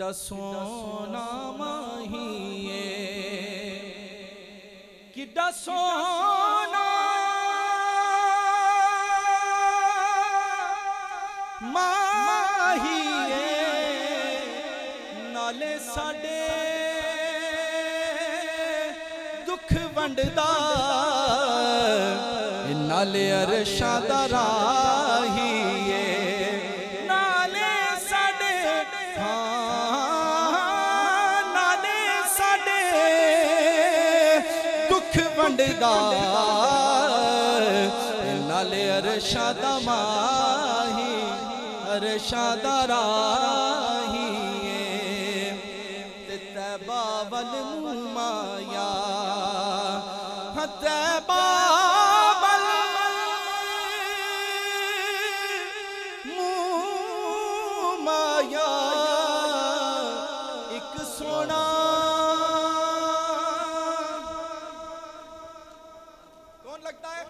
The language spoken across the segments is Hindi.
किड्डा सोना माहिए, किड्डा सोना माहिए, नाले साडे दुख वंडदा, नाले अरशा दा राहिए, नाले साडे नाले साडे दुख वंडदा, नाले अरशा दा माही, अरशा दा राहिए, ते तैबा वल माया, तैबा माया, एक सोना कौन लगता है?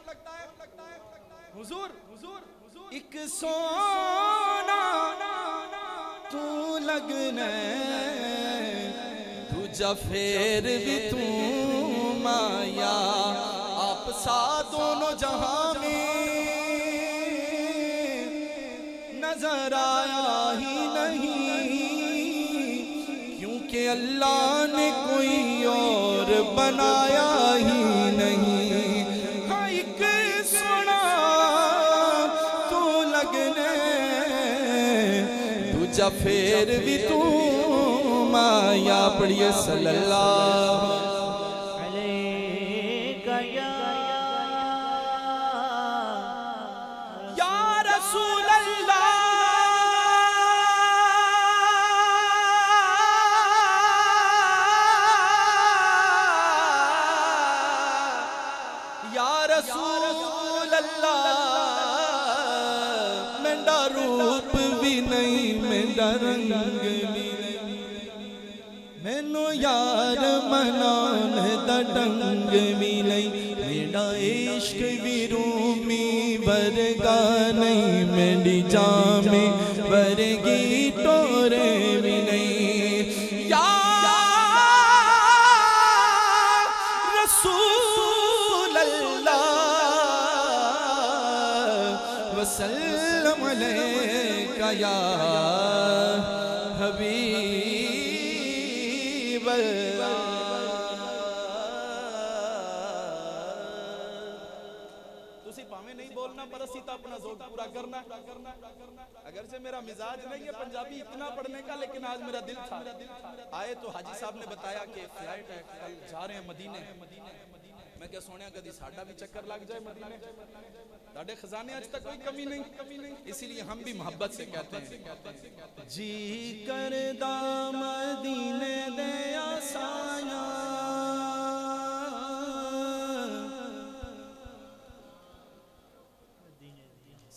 हुजूर, एक सोना तू लगने, दूजा फेर भी तू माया, आप सा दोनों जहां में नजर आया ही नहीं, क्योंकि अल्लाह ने कोई और बनाया ही नहीं। हाँ, एक सोना तू लगने, दूजा फेर भी तू माया। पढ़िए सल्लल्लाहु अलैहि या रसूल अल्लाह, या रसूल अल्लाह, मेरा रूप भी नहीं, मेरा रंग भी नहीं, मैनू यार मनान दा ढंग भी नहीं, मेरा इश्क भी रूमी वर्गा नहीं, मेरी जामे वर्गी टोरे भी नहीं। या रसूल अल्लाह वसल्लम अलैका या हबीब अल्लाह। तुसी भावें नहीं बोलना, पर असी तो अपना ज़ौक़ पूरा करना। अगर से मेरा मिजाज नहीं है पंजाबी इतना पढ़ने का, लेकिन आज मेरा दिल था। आए तो हाजी साहब ने बताया कि फ्लाइट है, कल जा रहे हैं मदीने। मैं क्या सोनिया कदी साडा भी चक्कर लग जाए मदीने, साडे खजाने आज तक कोई कमी नहीं, इसीलिए हम भी मोहब्बत से कहते हैं जी करदा मदीने दे आसाया,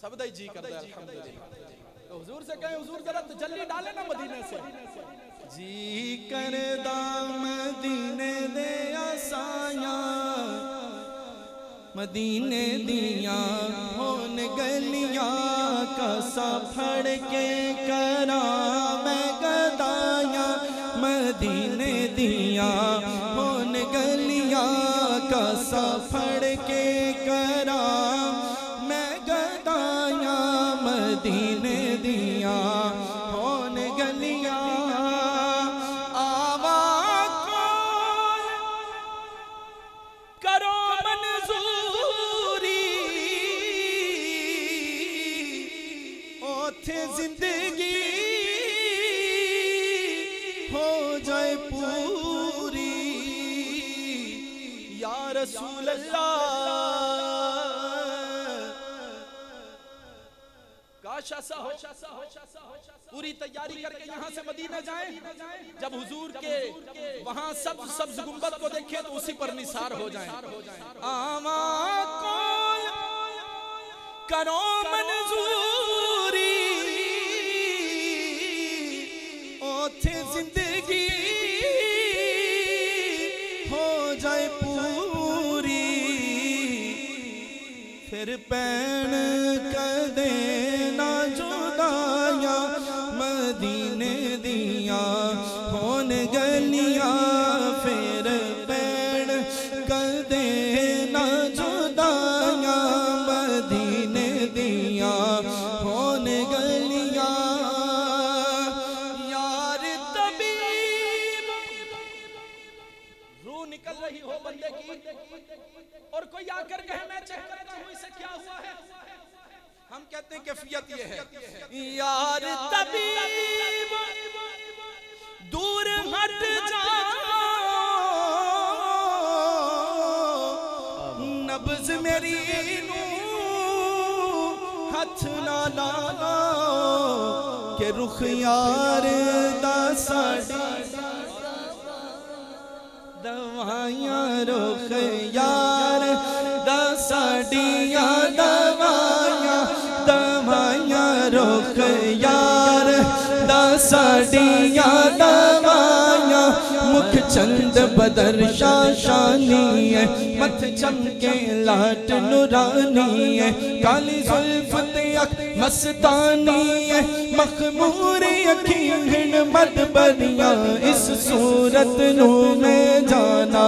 सब दा जी करदा है अल्हम्दुलिल्लाह। तो हुजूर से कहें, हुजूर जरा तजल्ली डाले ना मदीने से। जी करदा मदीने दे आसाया, मदीने दिया होन गलियां कसा फड़ के करा मैं गदाया, मदीने दिया होन गलियां कसा फड़ के करा मैं गदाया, मदीने दिया होन गलियां आवा करो मंजूरी, ओथे जिंदगी हो जाए पूरी। या रसूल अल्लाह, काश ऐसा हो पूरी तैयारी करके यहाँ से मदीना जाएं, जब हुजूर के वहाँ सब्ज गुंबद को देखें तो उसी पर निसार हो जाएं। आमा को करो मंजूरी, ओथे जिंदगी हो जाए पूरी, फिर पैन कदे ना जुदाया मदीने दिया कहते हैं कैफियत ये है, यार तबीब दूर हट जाओ, नब्ज मेरी नू हथ ना लाओ, के रुख यार दा साडी दवाइयां, रुख यार दा साडियां दवाइयां, दवाइयां रुख यार दा साडियां दवाइयां। मुख चंद बदर शाशानी है, मथ चमके लाट नूरानी है, काली जुल्फ ते अख मस्तानी है, मखमूर अखीं मद बनिया। इस सूरत नू मैं जाना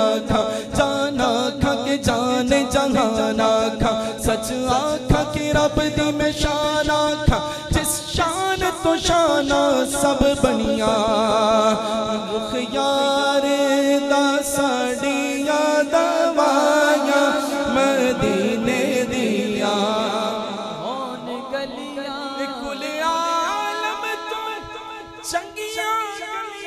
खा के जाने जहाना खा, सच आखा कि रब दी मैं शान आखा, जिस शान तो शाना सब बनिया। रुख यार दा साडियां दवाइयां, मदीने दिया होन गलियां, कुल आलम तो चंगियां गलियां,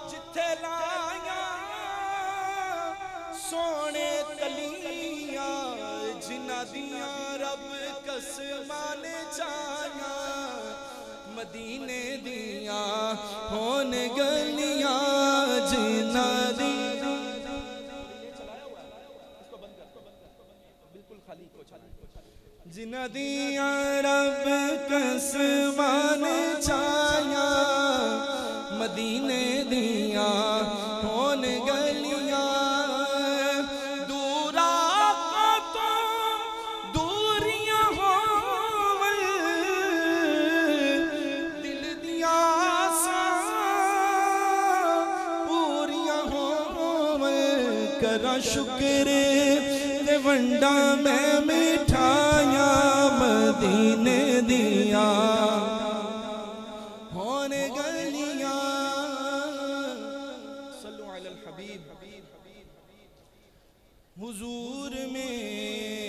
जिथे लाया सोने कलियां, जिन्हां दियां रब कसमां ने चाया, मदीने दिया होन गलियां, जिन्हां दी जिन्हां दियां रब कसमां ने चाया, मदीने दिया होन गलियां। दूरा तो दूरियां होवन, दिल दिया पूरियां होवन, करा शुक्र ते वंडा मैं मिठाया, मदीने दिया होन गलियां। सल्लु अलल हबीब। हुजूर मेरी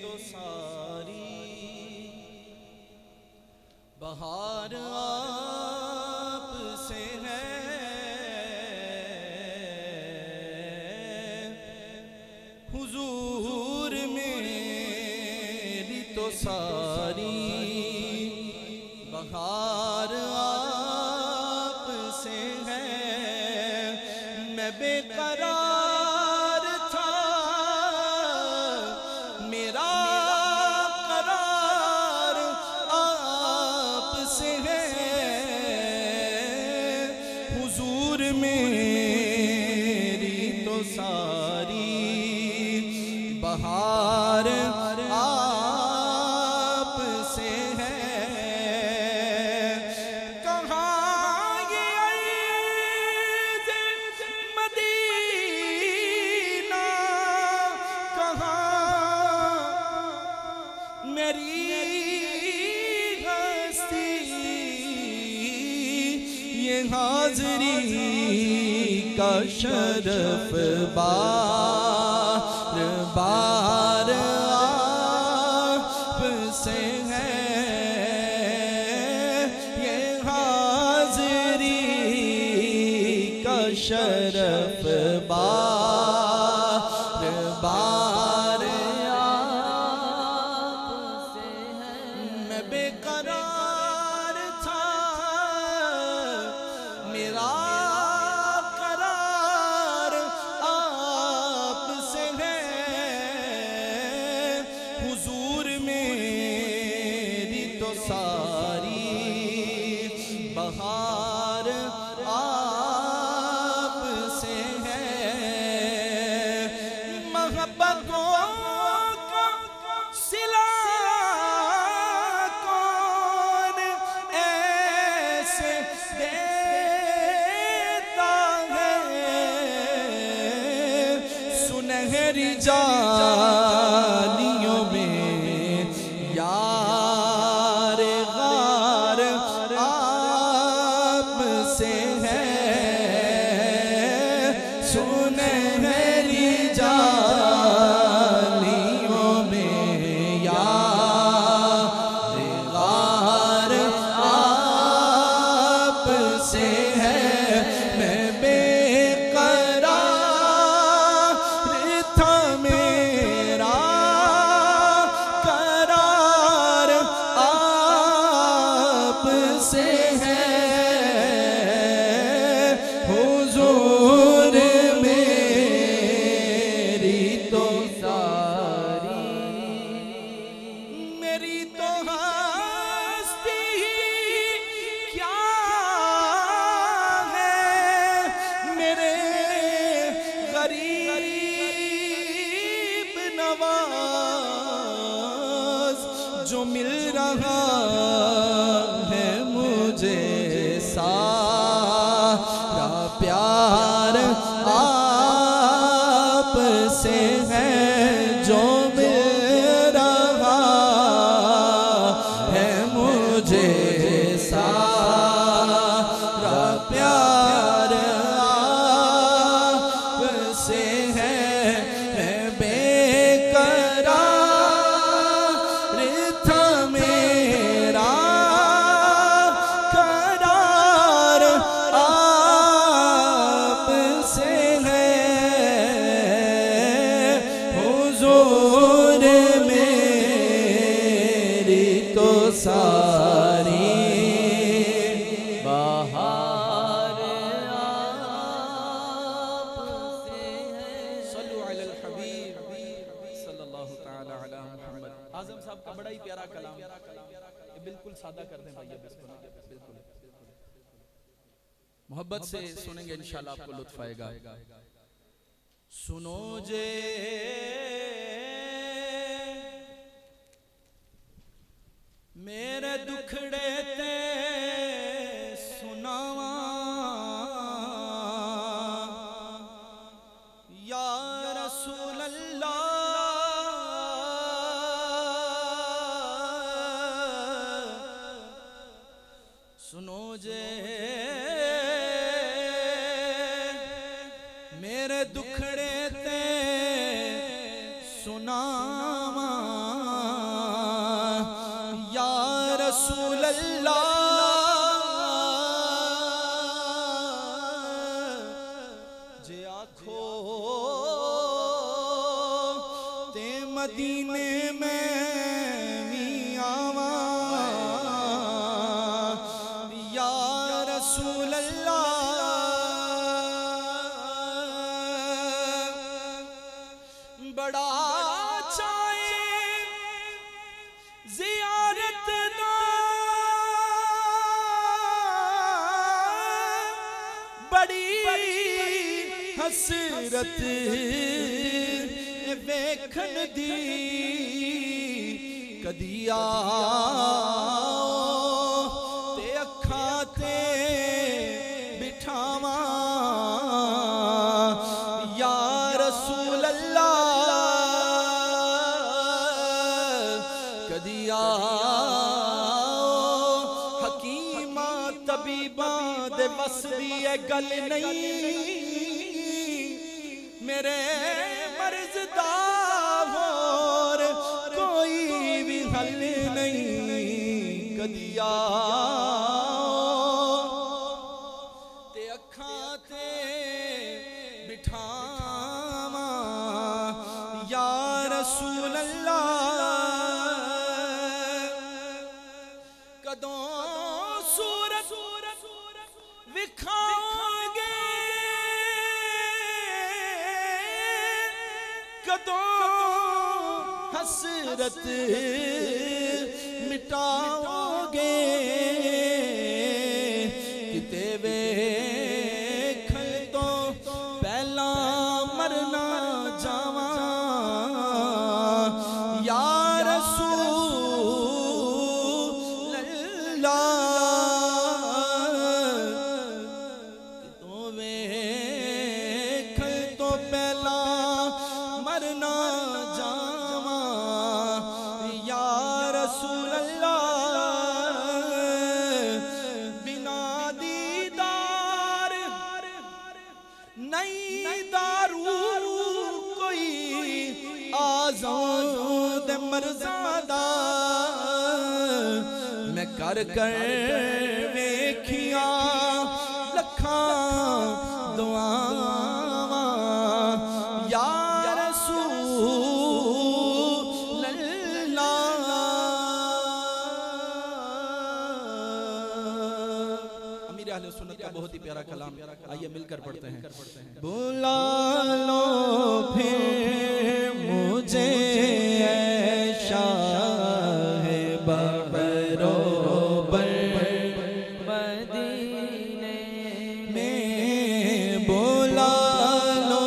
तो सारी बहार आप से है, हुजूर मेरी तो सारी बहार आप से है। मैं बेकरार था, मेरा करार आप से है, हुजूर मेरी तो सारी बहार आप से है। कहाँ ये अर्ज़ मदीना, कहाँ मेरी हस्ती, ये हाज़री का शरफ बार बार आप से है, ये हाज़री का शरफ बार बार आप से है। मैं बेकरार था, मेरा करार आप से है, हुजूर मेरी तो सारी बहार आप से है। मोहब्बतों का सिला कौन ऐसे देता है, सुनहरी जालियों में यार गार आप से है, सुनहरी जालियों में से है हुजूर मेरी तो सारी, मेरी तो हस्ती क्या है, मेरे गरीब नवाज जो मिल रहा है मुझे, सारा प्यार आप से है जो मिल रहा है मुझे, सारा प्यार आप से है बेकरार था मेरा करार आप से है हुजूर मेरी तो सारी बहार आप से है। सल्लु अलल हबीब सल्लल्लाहु तआला अला मुहम्मद। आज़म साहब का बड़ा ही प्यारा कलाम, ये बिल्कुल सादा कर दें भाई, अब इसको ना बिल्कुल मोहब्बत से सुनेंगे इंशाल्लाह आपको लुत्फ आएगा। सुनो जे मेरे दुखड़े ते सुनावा या रसूल अल्लाह, सुनो जे मेरे दुखड़े ते सुनावा या रसूल अल्लाह, जे आखो ते मदीने में भी आवा या रसूल अल्लाह, बड़ा चाहे जियारत दा बड़ी हसरत वेखन दी, कदी आओ ते अखां ते बिठावा या रसूल अल्लाह, कदी आओ हकीमा तबीबा दे बस दी ए गल नहीं, मेरे मर्ज दा होर कोई भी हल नहीं, कदी आओ ते अखां ते बिठावा या रसूल अल्लाह, कदों सूरत विखाओगे, कदों हसरत मिटाओगे, किते वेखण तो पहला मरना जावा या रसूल अल्लाह, कितों वेखण तो पहला मरना जावा या रसूल अल्लाह, बिना दीदार नहीं दारू कोई आज़ाद मर्ज़ादा, मैं कर कर वेखिया लखां दुआवां या रसूल अल्लाह। अमीर अहले सुन्नत का बहुत ही प्यारा कलाम, आइए मिलकर पढ़ते हैं। बुला लो फिर मुझे शाहे बरोबर मदीने में, बुला लो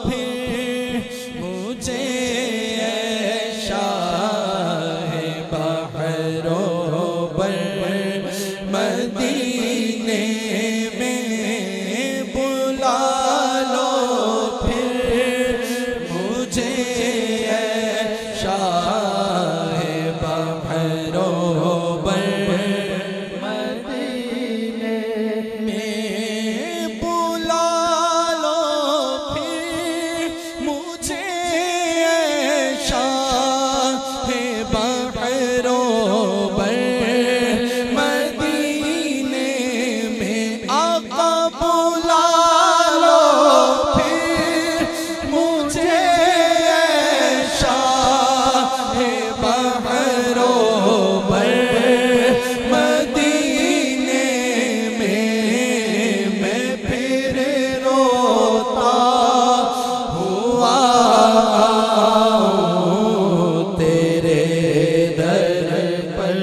फिर मुझे शाहे बरोबर मदीने में, बुला लो फिर मुझे शाहे बरोबर मदीने में, बुला लो फिर मुझे शाहे बरोबर मदीने में, आका बुला लो फिर मुझे शाहे बरोबर मदीने में, मैं फिर रोता हुआ आऊं तेरे दर पर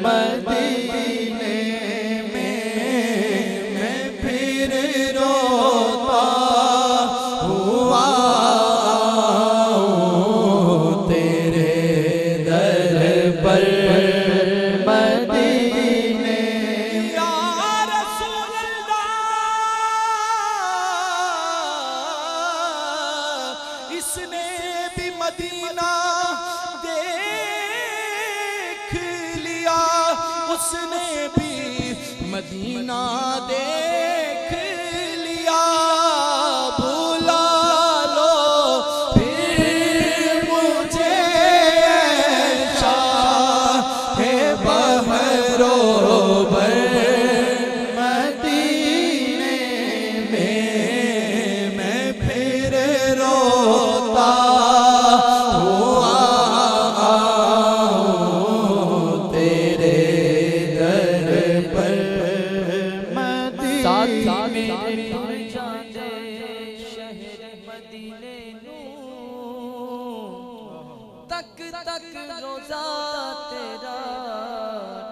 मदीने में, मैं फिर रोता हुआ आऊं तेरे दर पर मदीने। या रसूल अल्लाह, इसने भी मदीना देख लिया, उसने भी मदीना देख लिया, बुला लो फिर मुझे शाहे बरोबर मदीने में, मैं फिर रोता हुआ आऊं तेरे दर पर मदीने। शहर मदीने तक तक रोजा तेरा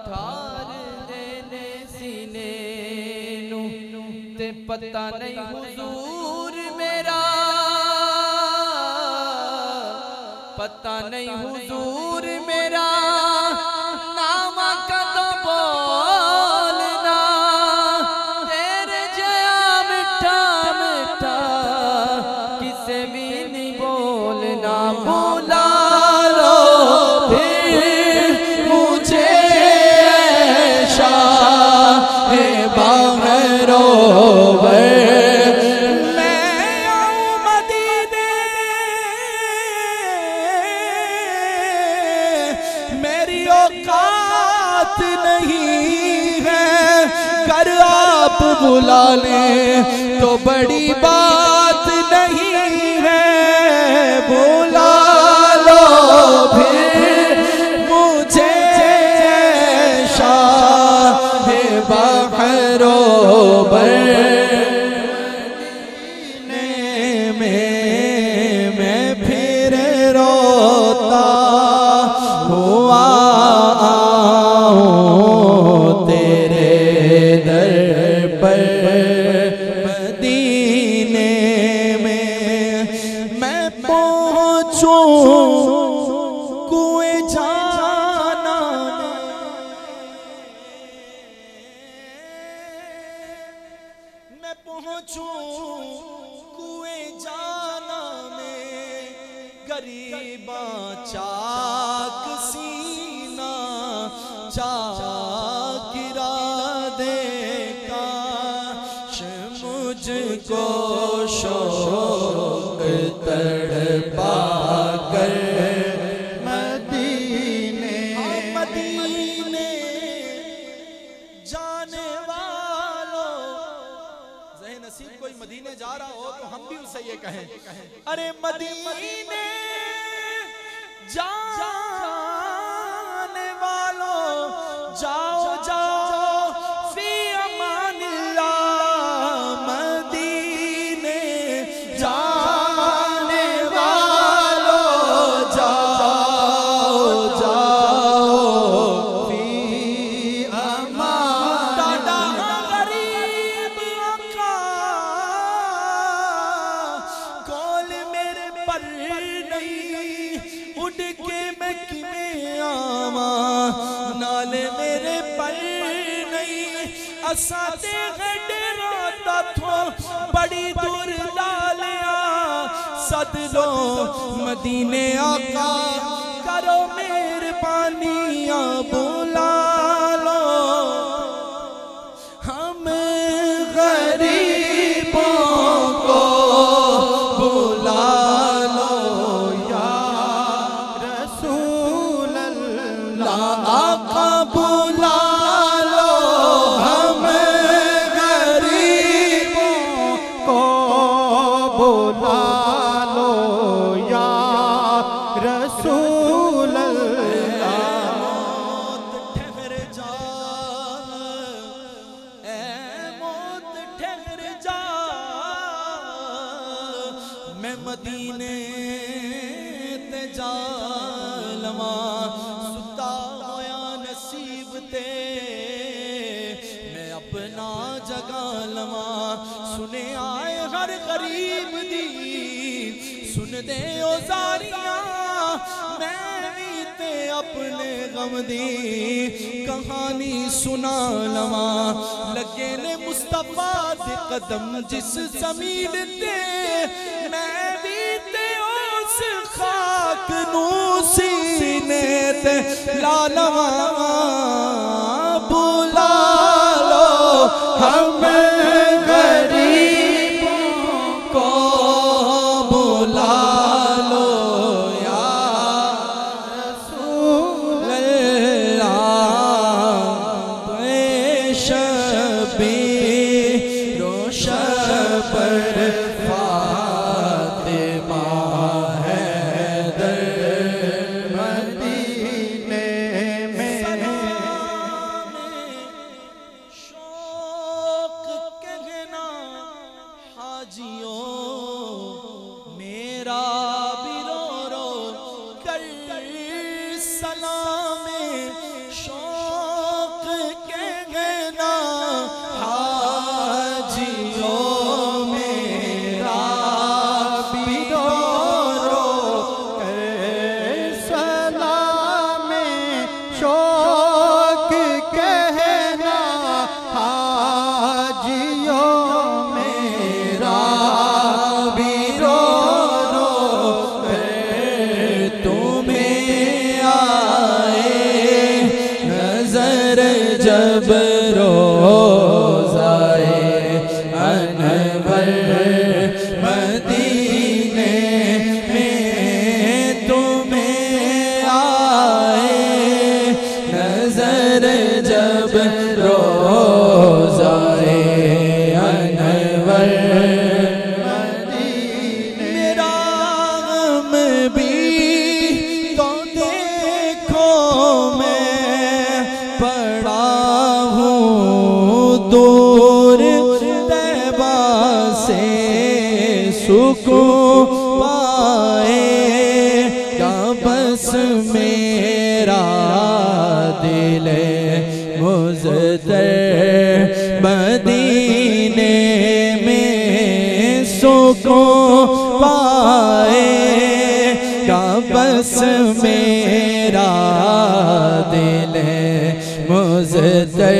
ठार देने सीने नू, ते पता नहीं हुजूर मेरा, पता नहीं हुजूर मेरा नाम कदों बोलना, तेरे जया मिठा मिठा किसे भी नहीं बोलना, बुला लो फिर मुझे शाहे बरोबर, मैं आऊं मदीने, मेरी औकात नहीं है, कर आप बुला लें तो बड़ी बात नहीं है, बुला लो फिर मुझे शाहे बरोबर मदीने में, मैं फिर रोता हुआ आऊं तेरे दर पर मदीने में, मैं पहुंचूं कुएं जाना मैं पहुंचूं कुएं जाना में, गरीबा चाक सीना चाक इरादे काश मुझको शौक तड़पा कर मदीने मदीने जाने वालों, ज़हे नसीब कोई मदीने जा रहा हो तो हम भी उसे ये कहें, अरे मदीने जाने वालों जाओ जाओ फी असाते डेरा थो बड़ी दूर डालिया सदलो मदीने आका करो मेहरबानिया बुला लो हम गरीबों को बुला लो या रसूल अल्लाह आका बुला लो हम गरीबों को बुला लो या रसूल अल्लाह ठहर जा ए मौत ठहर जा मैं मदीने ते जा लवा सुता होया नसीब ते मैं अपना जगा लवा सुने आए हर गरीब दी सुन दे ओ जारियां मैं भी ते अपने गम दी कहानी सुना लवा लगे ने मुस्तफा दे कदम जिस जमीन ते मैं भी ते उस खाक नू सीने ते ला लवा बुला लो हम गरीबों को बुला लो या रसूल अल्लाह शबे रोशन पर फातिमा हैदर मदीने में शौक कहना हाजियों मेरा भी रो रो कर सलाम शौक कहना हाजियों मेरा भी रो रो कर सलाम शौक कहना हाजियों मेरा भी रो रो कर तुम्हें आए नजर जब रोज़ाए अनवर मदीने में तुम्हें आए नजर जब रोज़ाए अनवर मेरा गम भी तो देखो मैं पड़ा हूँ दूर तैबा से सुकून पाएगा बस मेरा दिल मुज़्तर मदीने में सुकून पाएगा बस मेरा दिल मुज़्तर